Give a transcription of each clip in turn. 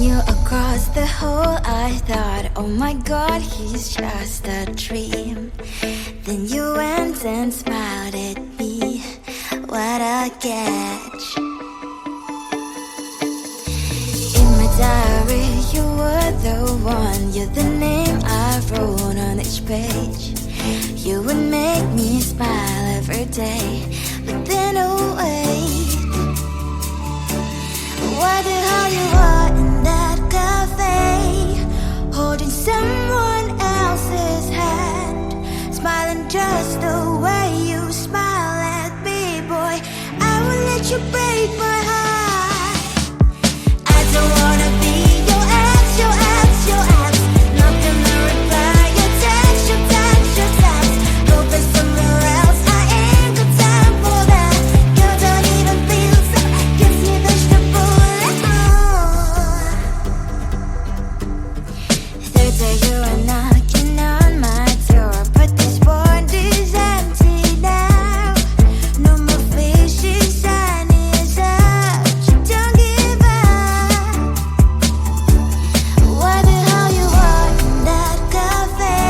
you across the hall, I thought, oh my god, he's just a dream. Then you went and smiled at me. What a catch. In my diary, you were the one. You're the name I wrote on each page. You would make me smile every day. But then, oh wait, what the hell you are in that cafe, holding someone else's hand, smiling just the way you smile at me, boy. I will let you break my heart. I don't wanna be your ex, your ex, your ex. Not gonna reply your text, your text, your text. Go play somewhere else, I ain't got time for that. You don't even feel so, gives me vegetable. Third day you are knocking on my door, but this warranties empty now. No more fishy, sun is up. You don't give up. What the hell you are in that cafe,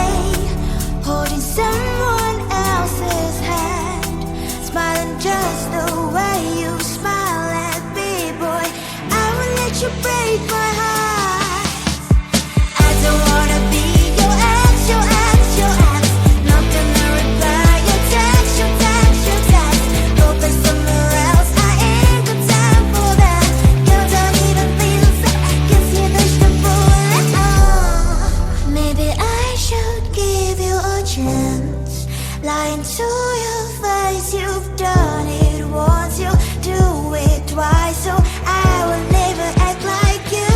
holding someone else's hand, smiling just the way you smile at me, boy. I will let you break my heart. I don't wanna be your ex, your ex, your ex. Not gonna reply your text, your text, your text. Go play somewhere else, I ain't got time for that. You don't even feel so, gives you vegetable. Maybe I should give you a chance. Lying to your face, you've done it once, you do it twice, so I will never act like you.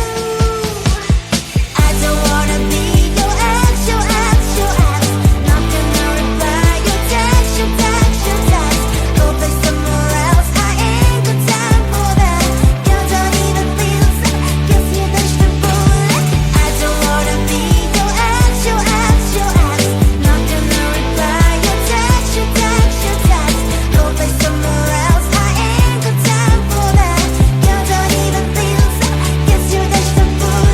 I don't wanna be your ex, your ex, your ex. Not gonna reply your text, your text, your text. Go play somewhere else, I ain't got time for that. You don't even feel so, gives you vegetable. I don't wanna be your ex, your ex, your ex. Not gonna reply your text, your text, your text. Go play somewhere else, I ain't got time for that. You don't even feel so, gives you vegetable.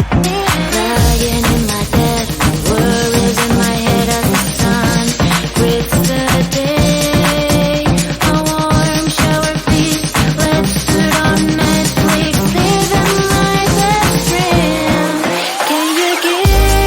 Lying in my bed, worries in my head as the sun breaks the day. A warm shower feast, let's put on Netflix, living my best dream. Can you give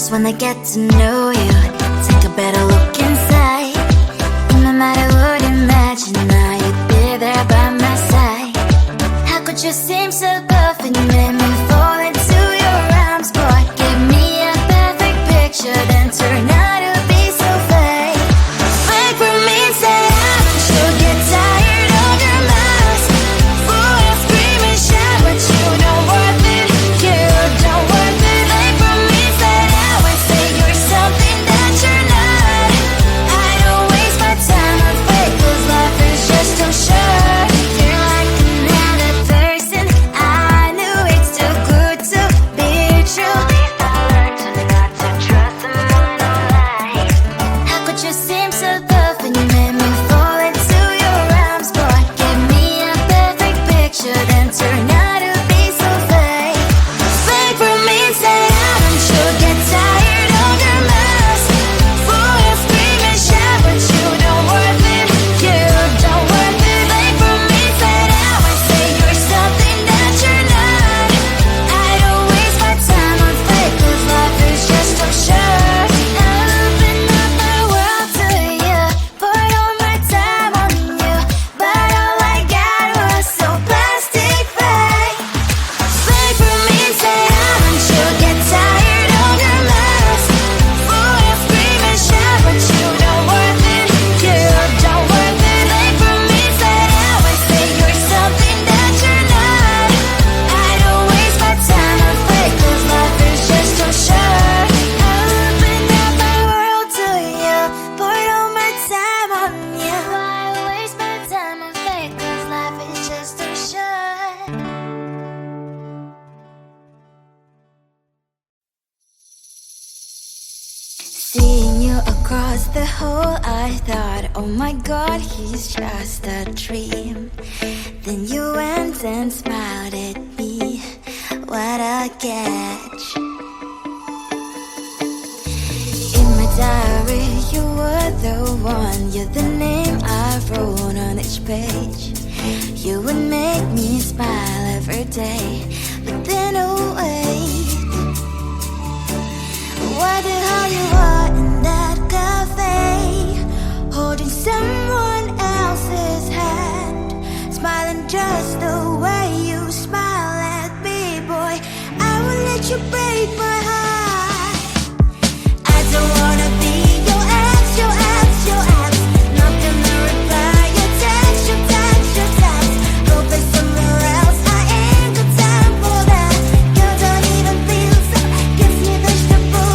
just wanna get to know you. Take a better look inside. No matter what, imagine now you'd be there by my side. How could you seem so perfect? You made me fall into your arms, boy. Give me a perfect picture, then turn out to be so fake. Fake for me, say I should get tired of your lies. Boy, I scream and shout, but you don't worth it. You don't worth it. Fake for me, say I would say you're something that you're not. I don't waste my time on fake, 'cause life is just too short. You're like another person. I knew it's too good to be true. I learned to not to trust someone online. How could you seem so perfect? You made me fall into your arms, boy. Give me a perfect picture, then turn out to be so fake. Fake for me, say I should get tired of your lies. Boy, I scream and shout, but you don't worth it. You don't worth it. Fake for me, say I would say you're something that you're not. I don't waste my time on fake, 'cause life is just too short. I open up my world to you, poured all my time on you, but all I got was so plastic fake. Fake for me, say I should get tired of your lies. Boy, I scream and shout, but you don't worth it. You don't worth it. Fake for me, say I would say you're something that you're not. I don't waste my time on fake, 'cause life is just too short. I open up my world to you, poured all my time on you. Why waste my time on fake, 'cause life is just too short. Seeing you across the hall, I thought, oh my god, he's just a dream. Then you went and smiled at me. What a catch. In my diary, you were the one. You're the name I wrote on each page. You would make me smile every day. But then, oh wait, what the hell you are in that cafe, holding someone else's hand, smiling just the way you smile at me, boy. I will let you break my heart. I don't wanna be your ex, your ex, your ex. Not gonna reply your text, your text, your text. Go play somewhere else, I ain't got time for that. You don't even feel so, gives me vegetable.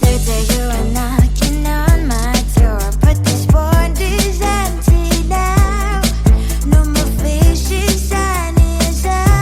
Third day you are knocking on my door, but this phone is empty now. No more faces, sun is out.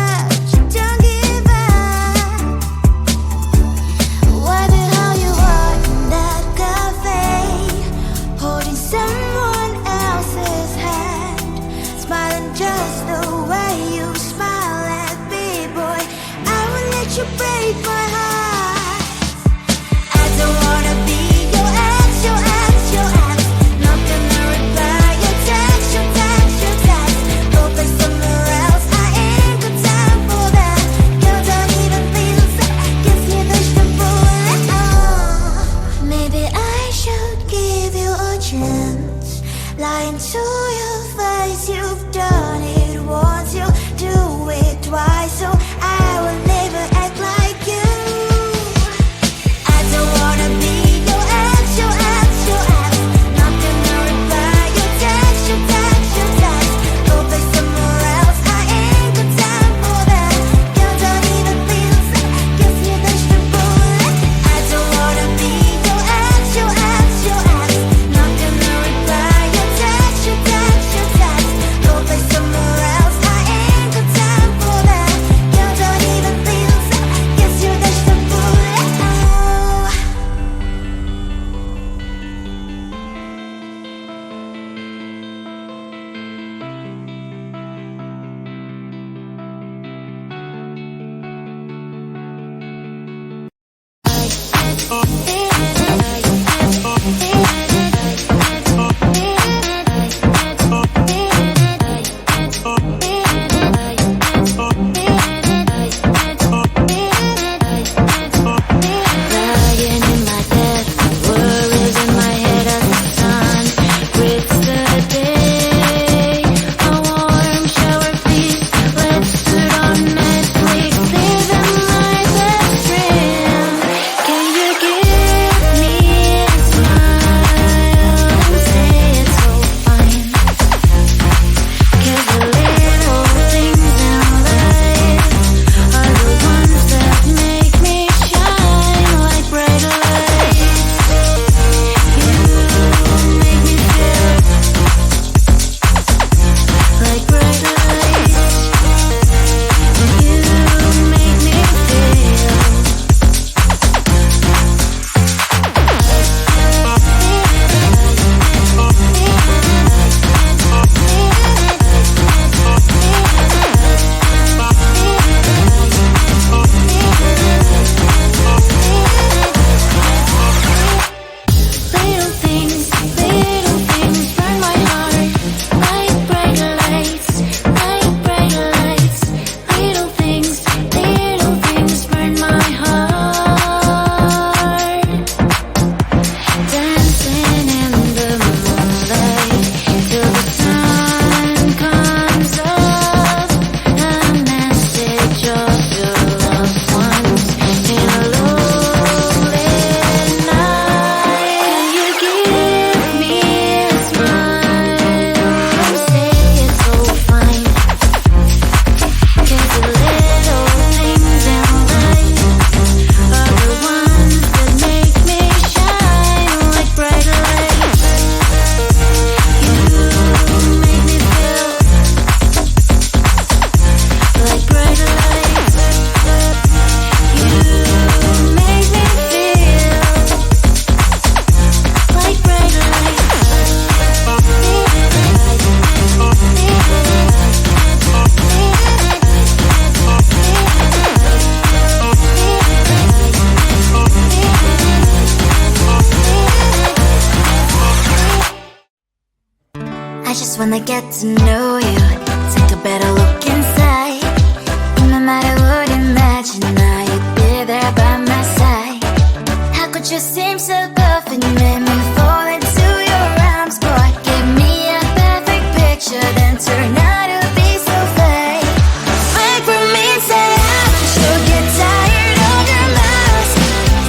just wanna get to know you. Take a better look inside. No matter what, imagine now you'd be there by my side. How could you seem so perfect? You made me fall into your arms, boy. Give me a perfect picture, then turn out to be so fake. Fake for me, say I'm sure get tired of your lies.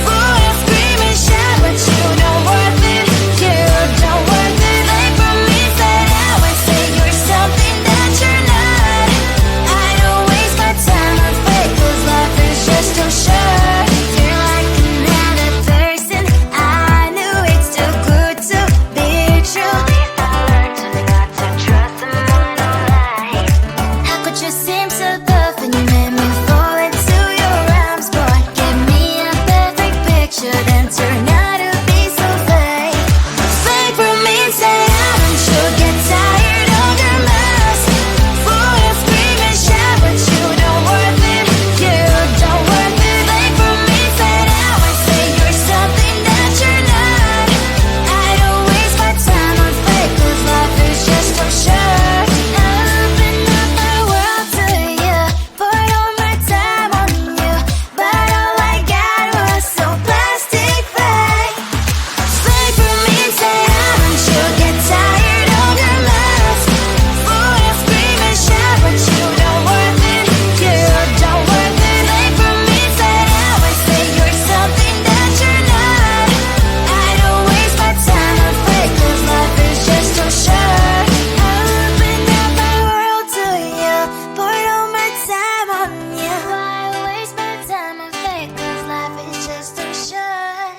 Fool and scream and shout, but you don't worth it. You don't worth it. Fake for me, say I would say you're something that you're not. I don't waste my time on fake, 'cause life is just too short. You're like another person. I knew it's too good to be true. I learned to not to trust someone online. How could you seem so perfect? You made me fall into your arms, boy. Give me a perfect picture, then turn out to be so fake. Fake for me, say I'm sure get tired of your lies. Fool and scream and shout, but you don't worth it. You don't worth it. Fake for me, say I would say you're something that you're not. I don't waste my time on fake, 'cause life is just too short. I open up my world to you, poured all my time on you, but all I got was so plastic fake. Fake for me, say I'm sure get tired of your lies. Fool and scream and shout, but you don't worth it. You don't worth it. Fake for me, say I would say you're something that you're not. I don't waste my time on fake, 'cause life is just too short. I opened up my world to you, poured all my time on you. Why waste my time on fake, 'cause life is just too short.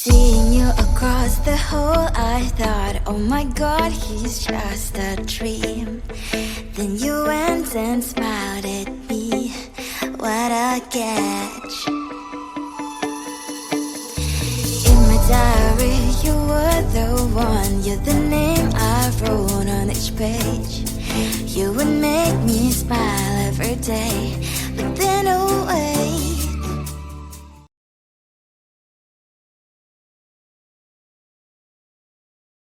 Seeing you across the hall, I thought, oh my god, he's just a dream. Then you went and smiled at me. What a catch. In my diary, you were the one. You're the name I wrote on each page. You would make me smile every day.